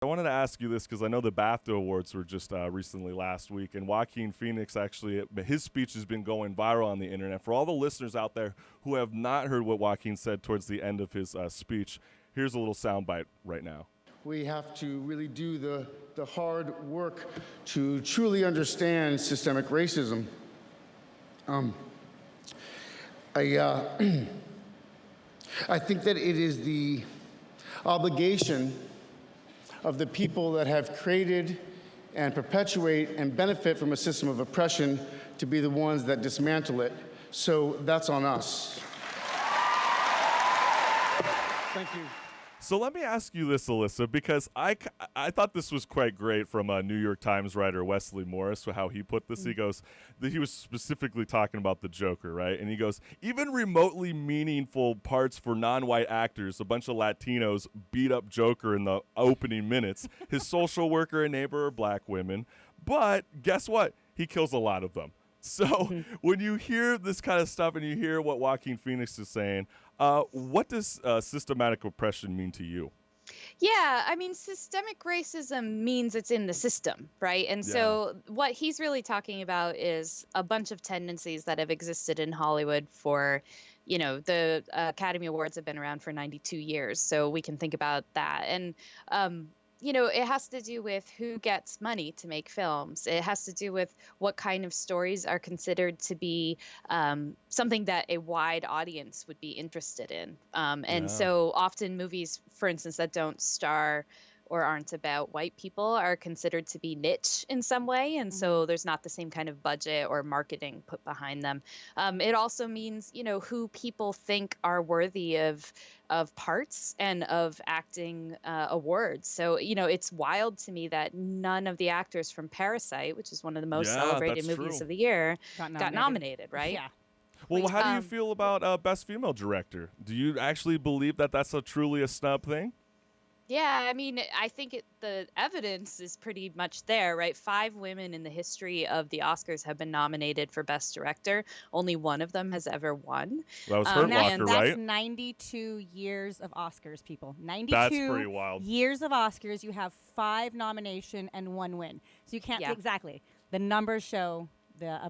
I wanted to ask you this because I know the BAFTA awards were just recently last week, and Joaquin Phoenix actually, his speech has been going viral on the internet. For all the listeners out there who have not heard what Joaquin said towards the end of his speech, here's a little soundbite right now. We have to really do the hard work to truly understand systemic racism. I think that it is the obligation of the people that have created and perpetuate and benefit from a system of oppression to be the ones that dismantle it. So that's on us. Thank you. So let me ask you this, Alissa, because I thought this was quite great from a New York Times writer, Wesley Morris, how he put this. He goes, he was specifically talking about the Joker, right? And he goes, even remotely meaningful parts for non-white actors, a bunch of Latinos beat up Joker in the opening minutes. His social worker and neighbor are black women. But guess what? He kills a lot of them. So when you hear this kind of stuff and you hear what Joaquin Phoenix is saying, what does systematic oppression mean to you? Yeah, I mean, systemic racism means it's in the system, right? And so what he's really talking about is a bunch of tendencies that have existed in Hollywood for, the Academy Awards have been around for 92 years. So we can think about that. And, it has to do with who gets money to make films. It has to do with what kind of stories are considered to be something that a wide audience would be interested in. And so often movies, for instance, that don't star or aren't about white people are considered to be niche in some way. And so there's not the same kind of budget or marketing put behind them. It also means, who people think are worthy of parts and of acting awards. So, it's wild to me that none of the actors from Parasite, which is one of the most celebrated movies of the year, got nominated, right? Yeah. Well, how do you feel about Best Female Director? Do you actually believe that that's truly a snub thing? Yeah, I mean, I think the evidence is pretty much there, right? 5 women in the history of the Oscars have been nominated for Best Director. Only one of them has ever won. That was Hurt Locker, right? That's 92 years of Oscars, people. 92 That's pretty wild. years of Oscars. You have 5 nomination and 1 win. So you can't exactly. The numbers show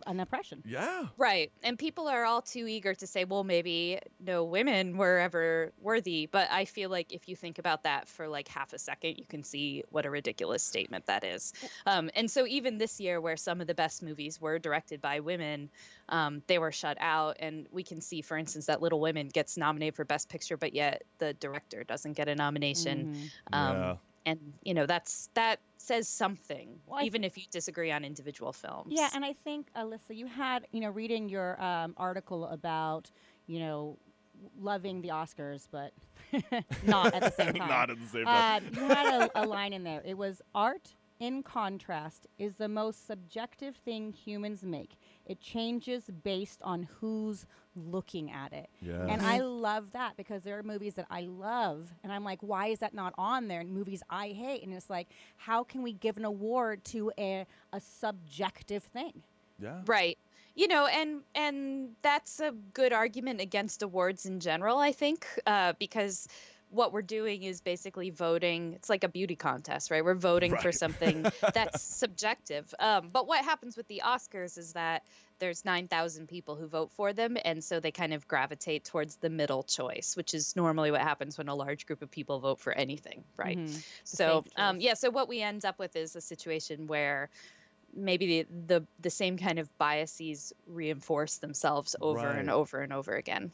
an oppression. Yeah. Right. And people are all too eager to say, well, maybe no women were ever worthy. But I feel like if you think about that for like half a second, you can see what a ridiculous statement that is. And so even this year, where some of the best movies were directed by women, they were shut out. And we can see, for instance, that Little Women gets nominated for Best Picture, but yet the director doesn't get a nomination. And, that says something, even if you disagree on individual films. Yeah, and I think, Alissa, you had, reading your article about, loving the Oscars, but not at the same time. Not at the same time. You had a line in there. It was, art, in contrast, is the most subjective thing humans make. It changes based on who's looking at it. Yes. And I love that because there are movies that I love and I'm like, why is that not on there? And movies I hate. And it's like, how can we give an award to a subjective thing? Yeah. Right. And that's a good argument against awards in general, I think, because what we're doing is basically voting. It's like a beauty contest, right? We're voting for something that's subjective. But what happens with the Oscars is that there's 9,000 people who vote for them. And so they kind of gravitate towards the middle choice, which is normally what happens when a large group of people vote for anything, right? So, so what we end up with is a situation where maybe the same kind of biases reinforce themselves over and over and over again.